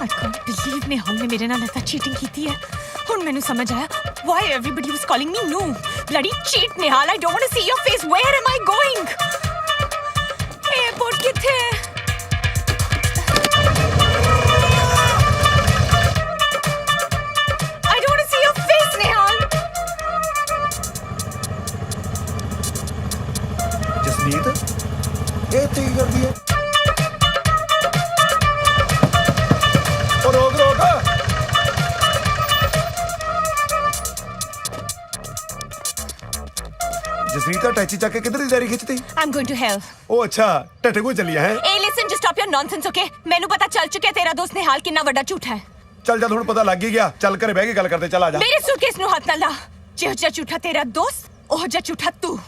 I can't believe Nehal ने मेरे नाल ऐसा चीटिंग की है। हुन मैनू समझ आया why everybody was calling me no. Bloody cheat Nehal, I don't want to see your face. Where am I going? Airport किथे है? I don't want to see your face Nehal. Jasneet ये तेरी कर दी है और रोक रोक जसनीत टैची चक के किधर की तैयारी खिंचती I'm going to hell. ओ अच्छा टटे को चली है Hey listen, just stop your nonsense, okay? मैनू पता चल चुका है तेरा दोस्त निहाल कितना बड़ा झूठ है। चल जद हुण पता लग ही गया चल घरे बह के गल करते चल आ जा मेरे सूटकेस ਨੂੰ ਹੱਥ ਨਾ ਲਾ। ਜਿਹੋ ਜਿਹਾ ਝੂਠਾ ਤੇਰਾ ਦੋਸਤ ਉਹ ਜਿਹਾ ਝੂਠਾ ਤੂੰ।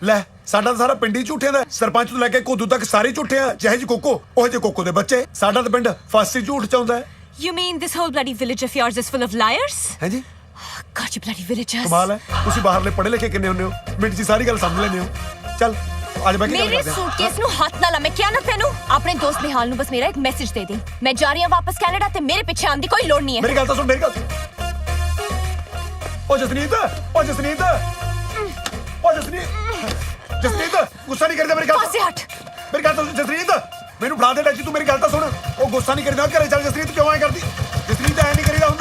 ਲੈ ਸਾਡਾ ਤਾਂ ਸਾਰਾ ਪਿੰਡ ਹੀ ਝੂਠਿਆਂ ਦਾ ਸਰਪੰਚ ਤੋਂ ਲੈ ਕੇ ਕੋਦੂ ਤੱਕ ਸਾਰੇ ਝੂਠੇ ਆ ਜਿਹੇ ਜੀ ਕੋਕੋ ਉਹ ਜਿਹੇ ਕੋਕੋ ਦੇ ਬੱਚੇ ਸਾਡਾ ਤਾਂ ਪਿੰਡ ਫਾਸੀ ਝੂਠ ਚਾਹੁੰਦਾ ਹੈ You mean this whole bloody village of yours is full of liars? ਹਾਂਜੀ God, you bloody villagers. ਕਮਾਲ ਹੈ ਤੁਸੀਂ ਬਾਹਰਲੇ ਪੜ੍ਹੇ ਲਿਖੇ ਕਿੰਨੇ ਹੁੰਦੇ ਹੋ ਮਿੰਟ 'ਚ ਸਾਰੀ ਗੱਲ ਸਮਝ ਲੈਂਦੇ ਹੋ ਚੱਲ ਅੱਜ ਬੈ ਕੇ ਗੱਲ मेरे ਕਰਦੇ ਹਾਂ सूटकेस ਨੂੰ ਹੱਥ ਨਾ ਲਾ। ਮੈਂ ਕਿਹਾ ਨਾ ਤੈਨੂੰ ਆਪਣੇ ਦੋਸਤ ਨਿਹਾਲ ਨੂੰ ਬਸ ਮੇਰਾ ਇੱਕ ਮੈਸੇਜ ਦੇ ਦੇ। ਮੈਂ ਜਾ ਰਹੀ ਹਾਂ ਵਾਪਸ ਕੈਨੇਡਾ ਤੇ ਮੇਰੇ ਪਿੱਛੇ ਆਉਣ ਦੀ ਕੋਈ ਲੋੜ ਨਹੀਂ ਹੈ। ਮੇਰੀ ਗੱਲ ਤਾਂ ਸੁਣ ਮੇਰੀ ਗੱਲ ਓ ਜਸਨੀਤ ਓ ਜਸਨੀਤ ਓ ਜਸਨੀਤ ਜਸਨੀਤ ਗੁੱਸਾ ਨਹੀਂ ਕਰਦਾ ਮੇਰੀ ਗੱਲ ਪਾਸੇ ਹਟ। ਮੇਰੀ ਗੱਲ ਤਾਂ ਸੁਣ ਜਸਨੀਤ ਮੈਨੂੰ ਫੜਾ ਦੇ ਟੈਚੀ ਤੂੰ ਮੇਰੀ ਗੱਲ ਤਾਂ ਸੁਣ ਉਹ ਗੁੱਸਾ ਨਹੀਂ ਕਰਦਾ ਘਰੇ ਚੱਲ ਜਸਨੀਤ ਕਿਉਂ ਐ ਕਰਦੀ ਜਸਨੀਤ ਐ ਨਹੀਂ ਕਰੀਦਾ ਹੁੰਦਾ